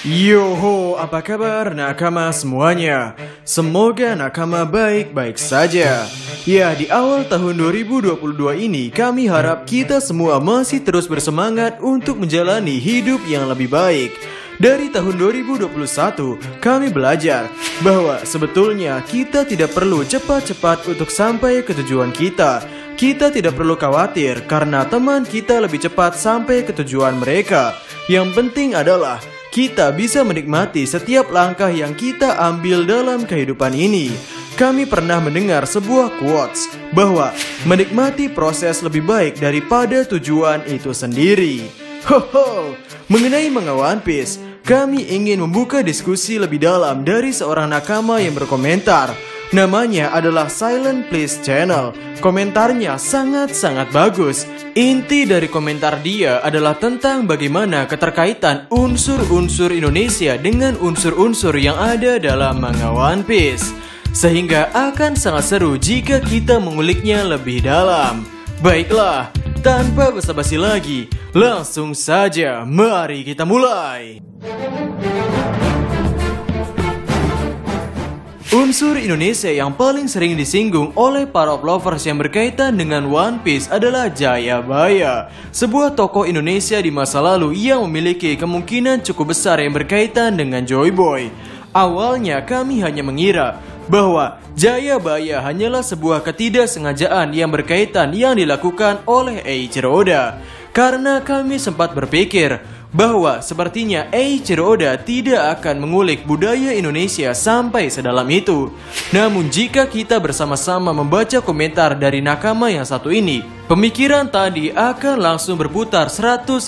Yoho, apa kabar nakama semuanya? Semoga nakama baik-baik saja. Ya, di awal tahun 2022 ini kami harap kita semua masih terus bersemangat untuk menjalani hidup yang lebih baik. Dari tahun 2021, kami belajar bahwa sebetulnya kita tidak perlu cepat-cepat untuk sampai ke tujuan kita. Kita tidak perlu khawatir karena teman kita lebih cepat sampai ke tujuan mereka. Yang penting adalah kita bisa menikmati setiap langkah yang kita ambil dalam kehidupan ini. Kami pernah mendengar sebuah quotes bahwa menikmati proses lebih baik daripada tujuan itu sendiri. Hoho, mengenai manga One Piece, kami ingin membuka diskusi lebih dalam dari seorang nakama yang berkomentar. Namanya adalah Silent Please Channel. Komentarnya sangat-sangat bagus. Inti dari komentar dia adalah tentang bagaimana keterkaitan unsur-unsur Indonesia dengan unsur-unsur yang ada dalam manga One Piece. Sehingga akan sangat seru jika kita menguliknya lebih dalam. Baiklah, tanpa basa-basi lagi, langsung saja mari kita mulai. Unsur Indonesia yang paling sering disinggung oleh para lovers yang berkaitan dengan One Piece adalah Jayabaya, sebuah tokoh Indonesia di masa lalu yang memiliki kemungkinan cukup besar yang berkaitan dengan Joy Boy. Awalnya kami hanya mengira bahwa Jayabaya hanyalah sebuah ketidaksengajaan yang berkaitan yang dilakukan oleh Eiichiro Oda. Karena kami sempat berpikir bahwa sepertinya Eiichiro Oda tidak akan mengulik budaya Indonesia sampai sedalam itu. Namun jika kita bersama-sama membaca komentar dari nakama yang satu ini, pemikiran tadi akan langsung berputar 180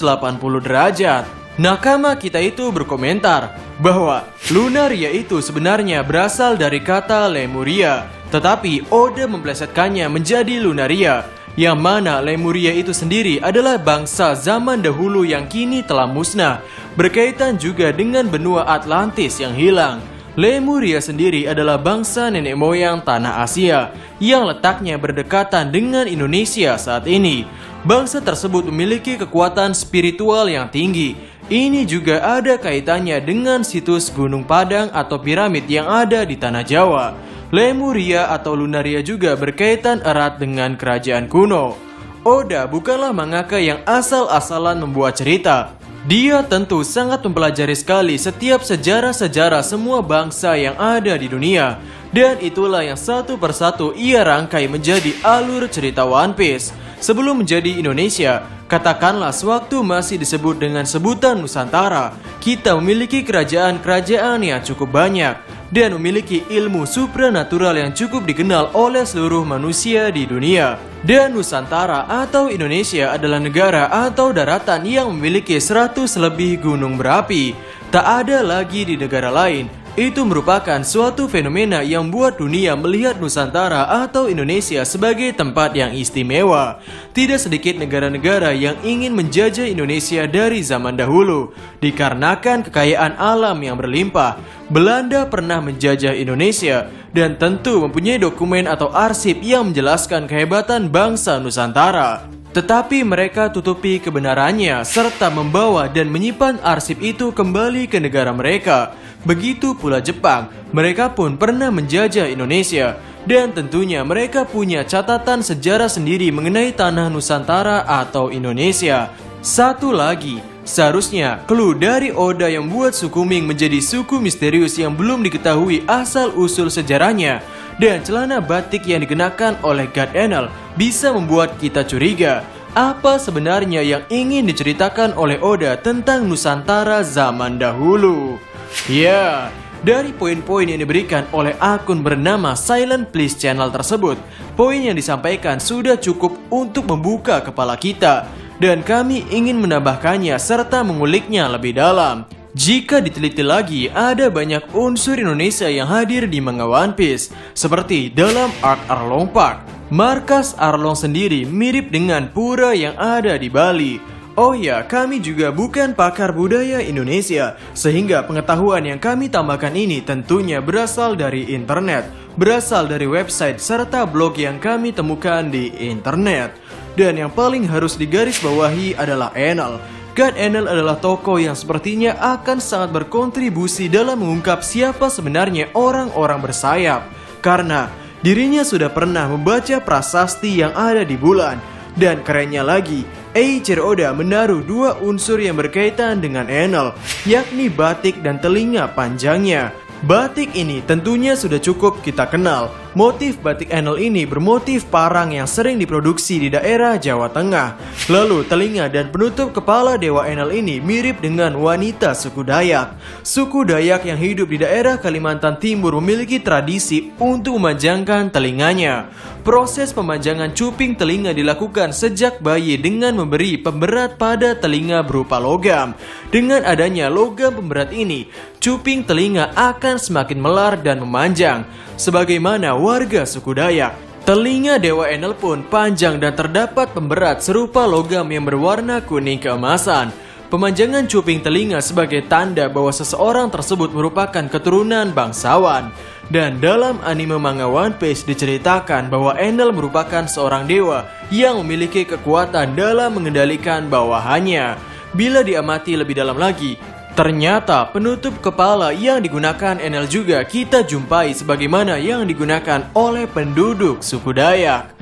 derajat. Nakama kita itu berkomentar bahwa Lunaria itu sebenarnya berasal dari kata Lemuria, tetapi Oda memplesetkannya menjadi Lunaria, yang mana Lemuria itu sendiri adalah bangsa zaman dahulu yang kini telah musnah, berkaitan juga dengan benua Atlantis yang hilang. Lemuria sendiri adalah bangsa nenek moyang tanah Asia yang letaknya berdekatan dengan Indonesia saat ini. Bangsa tersebut memiliki kekuatan spiritual yang tinggi. Ini juga ada kaitannya dengan situs Gunung Padang atau piramid yang ada di tanah Jawa. Lemuria atau Lunaria juga berkaitan erat dengan kerajaan kuno. Oda bukanlah mangaka yang asal-asalan membuat cerita. Dia tentu sangat mempelajari sekali setiap sejarah-sejarah semua bangsa yang ada di dunia. Dan itulah yang satu persatu ia rangkai menjadi alur cerita One Piece. Sebelum menjadi Indonesia, katakanlah sewaktu masih disebut dengan sebutan Nusantara, kita memiliki kerajaan-kerajaan yang cukup banyak dan memiliki ilmu supranatural yang cukup dikenal oleh seluruh manusia di dunia. Dan Nusantara atau Indonesia adalah negara atau daratan yang memiliki 100 lebih gunung berapi. Tak ada lagi di negara lain. Itu merupakan suatu fenomena yang membuat dunia melihat Nusantara atau Indonesia sebagai tempat yang istimewa. Tidak sedikit negara-negara yang ingin menjajah Indonesia dari zaman dahulu. Dikarenakan kekayaan alam yang berlimpah, Belanda pernah menjajah Indonesia dan tentu mempunyai dokumen atau arsip yang menjelaskan kehebatan bangsa Nusantara. Tetapi mereka tutupi kebenarannya serta membawa dan menyimpan arsip itu kembali ke negara mereka. Begitu pula Jepang, mereka pun pernah menjajah Indonesia. Dan tentunya mereka punya catatan sejarah sendiri mengenai tanah Nusantara atau Indonesia. Satu lagi, seharusnya clue dari Oda yang membuat suku Ming menjadi suku misterius yang belum diketahui asal-usul sejarahnya. Dan celana batik yang dikenakan oleh God Enel bisa membuat kita curiga. Apa sebenarnya yang ingin diceritakan oleh Oda tentang Nusantara zaman dahulu? Ya, dari poin-poin yang diberikan oleh akun bernama Silent Please Channel tersebut, poin yang disampaikan sudah cukup untuk membuka kepala kita. Dan kami ingin menambahkannya serta menguliknya lebih dalam. Jika diteliti lagi, ada banyak unsur Indonesia yang hadir di manga One Piece. Seperti dalam Arc Arlong Park, markas Arlong sendiri mirip dengan pura yang ada di Bali. Oh ya, kami juga bukan pakar budaya Indonesia, sehingga pengetahuan yang kami tambahkan ini tentunya berasal dari internet, berasal dari website serta blog yang kami temukan di internet. Dan yang paling harus digarisbawahi adalah Enel. God Enel adalah tokoh yang sepertinya akan sangat berkontribusi dalam mengungkap siapa sebenarnya orang-orang bersayap. Karena dirinya sudah pernah membaca prasasti yang ada di bulan. Dan kerennya lagi, Eiichiro Oda menaruh dua unsur yang berkaitan dengan Enel, yakni batik dan telinga panjangnya. Batik ini tentunya sudah cukup kita kenal. Motif batik Enel ini bermotif parang yang sering diproduksi di daerah Jawa Tengah. Lalu telinga dan penutup kepala Dewa Enel ini mirip dengan wanita suku Dayak. Suku Dayak yang hidup di daerah Kalimantan Timur memiliki tradisi untuk memanjangkan telinganya. Proses pemanjangan cuping telinga dilakukan sejak bayi dengan memberi pemberat pada telinga berupa logam. Dengan adanya logam pemberat ini, cuping telinga akan semakin melar dan memanjang. Sebagaimana warga suku Dayak, telinga Dewa Enel pun panjang dan terdapat pemberat serupa logam yang berwarna kuning keemasan. Pemanjangan cuping telinga sebagai tanda bahwa seseorang tersebut merupakan keturunan bangsawan. Dan dalam anime manga One Piece diceritakan bahwa Enel merupakan seorang dewa yang memiliki kekuatan dalam mengendalikan bawahannya. Bila diamati lebih dalam lagi, ternyata penutup kepala yang digunakan Enel juga kita jumpai sebagaimana yang digunakan oleh penduduk suku Dayak.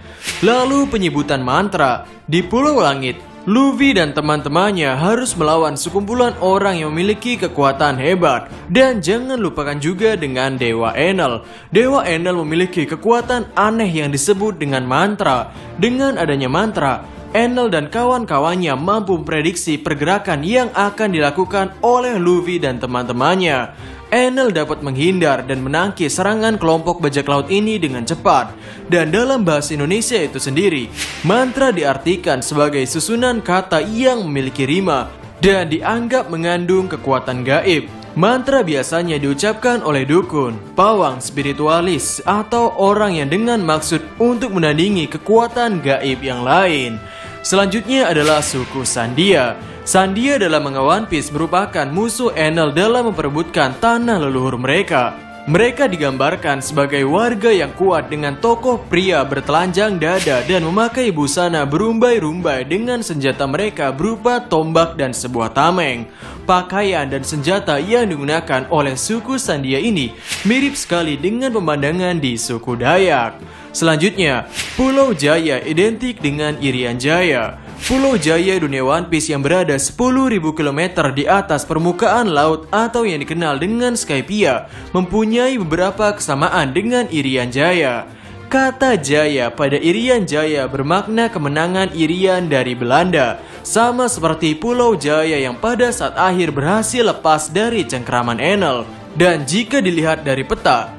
Lalu penyebutan mantra. Di Pulau Langit, Luffy dan teman-temannya harus melawan sekumpulan orang yang memiliki kekuatan hebat. Dan jangan lupakan juga dengan Dewa Enel. Dewa Enel memiliki kekuatan aneh yang disebut dengan mantra. Dengan adanya mantra, Enel dan kawan-kawannya mampu memprediksi pergerakan yang akan dilakukan oleh Luffy dan teman-temannya. Enel dapat menghindar dan menangkis serangan kelompok bajak laut ini dengan cepat. Dan dalam bahasa Indonesia itu sendiri, mantra diartikan sebagai susunan kata yang memiliki rima dan dianggap mengandung kekuatan gaib. Mantra biasanya diucapkan oleh dukun, pawang spiritualis, atau orang yang dengan maksud untuk menandingi kekuatan gaib yang lain. Selanjutnya adalah suku Sandia. Sandia dalam manga One Piece merupakan musuh Enel dalam memperebutkan tanah leluhur mereka. Mereka digambarkan sebagai warga yang kuat dengan tokoh pria bertelanjang dada dan memakai busana berumbai-rumbai dengan senjata mereka berupa tombak dan sebuah tameng. Pakaian dan senjata yang digunakan oleh suku Sandia ini mirip sekali dengan pemandangan di suku Dayak. Selanjutnya, Pulau Jaya identik dengan Irian Jaya. Pulau Jaya dunia One Piece yang berada 10.000 km di atas permukaan laut atau yang dikenal dengan Skypiea mempunyai beberapa kesamaan dengan Irian Jaya. Kata Jaya pada Irian Jaya bermakna kemenangan Irian dari Belanda, sama seperti Pulau Jaya yang pada saat akhir berhasil lepas dari cengkraman Enel. Dan jika dilihat dari peta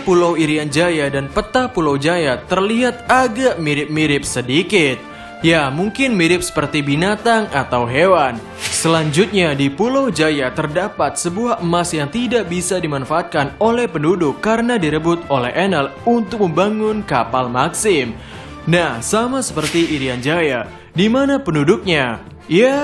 Pulau Irian Jaya dan peta Pulau Jaya terlihat agak mirip-mirip sedikit. Ya, mungkin mirip seperti binatang atau hewan. Selanjutnya di Pulau Jaya terdapat sebuah emas yang tidak bisa dimanfaatkan oleh penduduk karena direbut oleh Enel untuk membangun kapal Maxim. Nah, sama seperti Irian Jaya, di mana penduduknya? Ya,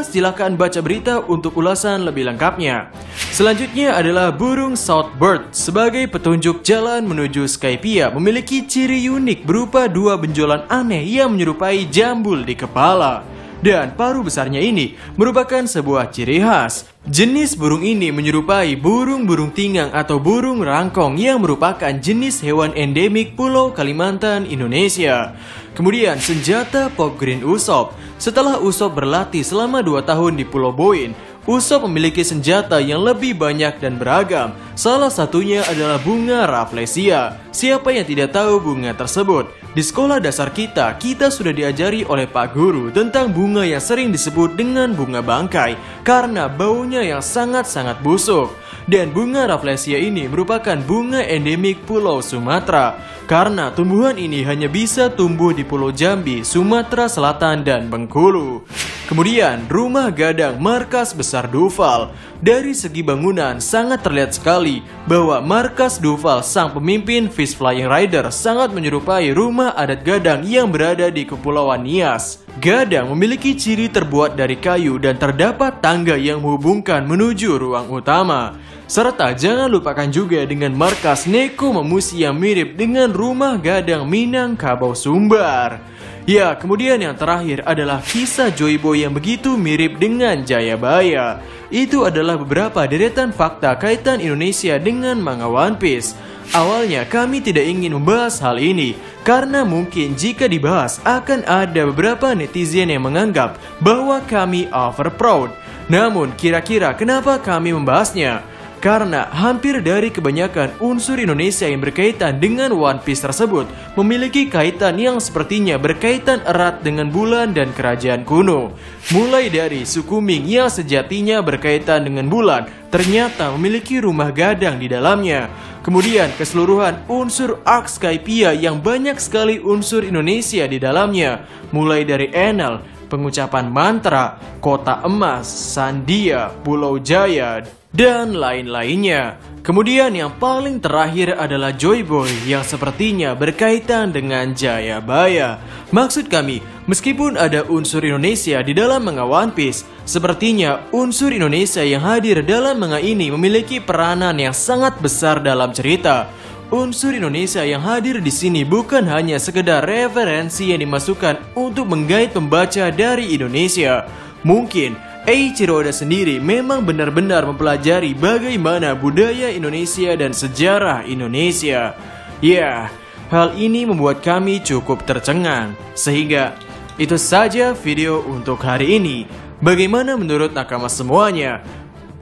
silakan baca berita untuk ulasan lebih lengkapnya. Selanjutnya adalah burung Southbird sebagai petunjuk jalan menuju Skypiea memiliki ciri unik berupa dua benjolan aneh yang menyerupai jambul di kepala. Dan paruh besarnya ini merupakan sebuah ciri khas. Jenis burung ini menyerupai burung-burung tingang atau burung rangkong yang merupakan jenis hewan endemik Pulau Kalimantan, Indonesia. Kemudian senjata Pop Green Usopp. Setelah Usopp berlatih selama 2 tahun di Pulau Boin, Usopp memiliki senjata yang lebih banyak dan beragam. Salah satunya adalah bunga Rafflesia. Siapa yang tidak tahu bunga tersebut? Di sekolah dasar kita sudah diajari oleh Pak Guru tentang bunga yang sering disebut dengan bunga bangkai karena baunya yang sangat-sangat busuk. Dan bunga Rafflesia ini merupakan bunga endemik Pulau Sumatera karena tumbuhan ini hanya bisa tumbuh di Pulau Jambi, Sumatera Selatan, dan Bengkulu. Kemudian rumah gadang markas besar Duval. Dari segi bangunan sangat terlihat sekali bahwa markas Duval sang pemimpin Fish Flying Rider sangat menyerupai rumah adat gadang yang berada di Kepulauan Nias. Gadang memiliki ciri terbuat dari kayu dan terdapat tangga yang menghubungkan menuju ruang utama. Serta jangan lupakan juga dengan markas Neko Mamushi yang mirip dengan rumah gadang Minangkabau Sumbar. Ya, kemudian yang terakhir adalah kisah Joy Boy yang begitu mirip dengan Jayabaya. Itu adalah beberapa deretan fakta kaitan Indonesia dengan manga One Piece. Awalnya kami tidak ingin membahas hal ini karena mungkin jika dibahas akan ada beberapa netizen yang menganggap bahwa kami over proud. Namun kira-kira kenapa kami membahasnya? Karena hampir dari kebanyakan unsur Indonesia yang berkaitan dengan One Piece tersebut memiliki kaitan yang sepertinya berkaitan erat dengan bulan dan kerajaan kuno. Mulai dari suku Ming yang sejatinya berkaitan dengan bulan ternyata memiliki rumah gadang di dalamnya. Kemudian keseluruhan unsur Ark Skypiea yang banyak sekali unsur Indonesia di dalamnya. Mulai dari Enel, pengucapan mantra, kota emas, Sandia, Pulau Jaya, dan lain-lainnya. Kemudian yang paling terakhir adalah Joy Boy yang sepertinya berkaitan dengan Jayabaya. Maksud kami, meskipun ada unsur Indonesia di dalam manga One Piece, sepertinya unsur Indonesia yang hadir dalam manga ini memiliki peranan yang sangat besar dalam cerita. Unsur Indonesia yang hadir di sini bukan hanya sekedar referensi yang dimasukkan untuk menggait pembaca dari Indonesia. Mungkin Eiichiro Oda sendiri memang benar-benar mempelajari bagaimana budaya Indonesia dan sejarah Indonesia. Ya, hal ini membuat kami cukup tercengang. Sehingga itu saja video untuk hari ini. Bagaimana menurut nakama semuanya?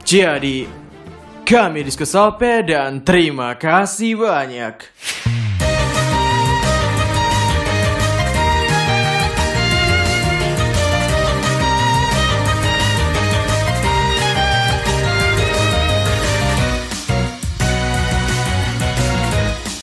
Jadi, kami Diskusope dan terima kasih banyak.